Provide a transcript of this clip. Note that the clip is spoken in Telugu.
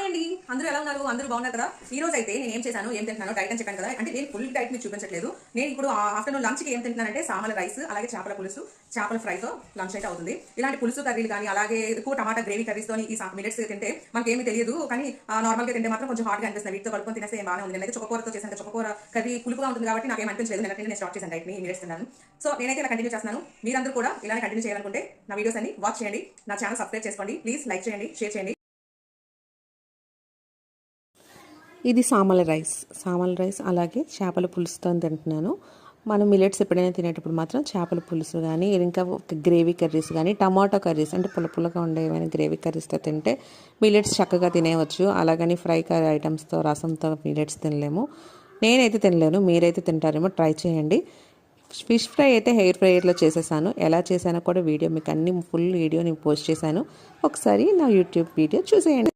అండి, అందరూ ఎలా ఉన్నారు? అందరూ బాగున్నారు కదా? ఈ రోజు అయితే నేను ఏం చేశాను, ఏం తింటున్నాను, డైట్ అని చెప్పాను కదా. అంటే నేను ఫుల్ డైట్ మీకు చూపించట్లేదు. నేను ఇప్పుడు ఆఫ్టర్నూన్ లంచ్ కి ఏం తింటున్నానంటే సామల రైస్, అలాగే చేపల పులుసు, చేపల ఫ్రైతో లంచ్ అయితే అవుతుంది. ఇలాంటి పులుసు కర్రీలు కానీ, అలాగే ఎక్కువ టమాటా గ్రేవీ కర్రీస్ తోని ఈ మిలెట్స్ తింటే మనకేమీ తెలియదు, కానీ నార్మల్ గా తింటే మాత్రం కొంచెం హాట్ గా అనిపిస్తుంది. వీటితో కలుపుకొని తినేస్తే ఏం బాగానే ఉంది. నేనైతే చుక్కకూరతో చేశాను. చుక్కకూర కర్రీ పులుపుగా ఉంటుంది కాబట్టి నాకేం అనిపించలేదు. నేను స్టార్ట్ చేశాను డైట్ ని, మిలెట్స్ తిన్నాను. సో నేనైతే ఇలా కంటిన్యూ చేస్తున్నాను. మీరందరూ కూడా ఇలానే కంటిన్యూ చేయాలనుకుంటే నా వీడియోస్ అన్ని వాచ్ చేయండి, నా ఛానల్ సబ్స్క్రైబ్ చేసుకోండి, ప్లీజ్ లైక్ చేయండి, షేర్ చేయండి. ఇది సామల రైస్ అలాగే చేపల పులుసుతో తింటున్నాను. మనం మిలెట్స్ ఎప్పుడైనా తినేటప్పుడు మాత్రం చేపల పులుసు కానీ, ఇంకా గ్రేవీ కర్రీస్ కానీ, టమాటో కర్రీస్ అంటే పుల్లగా ఉండే ఏమైనా గ్రేవీ కర్రీస్తో తింటే మిలెట్స్ చక్కగా తినేయవచ్చు. అలాగని ఫ్రై కర్రీ ఐటమ్స్తో, రసంతో మిలెట్స్ తినలేము. నేనైతే తినలేను, మీరైతే తింటారేమో, ట్రై చేయండి. ఫిష్ ఫ్రై అయితే హెయిర్ ఫ్రైయర్లో చేసేసాను. ఎలా చేశానో కూడా వీడియో మీకు అన్ని ఫుల్ వీడియో నేను పోస్ట్ చేశాను. ఒకసారి నా యూట్యూబ్ వీడియో చూసేయండి.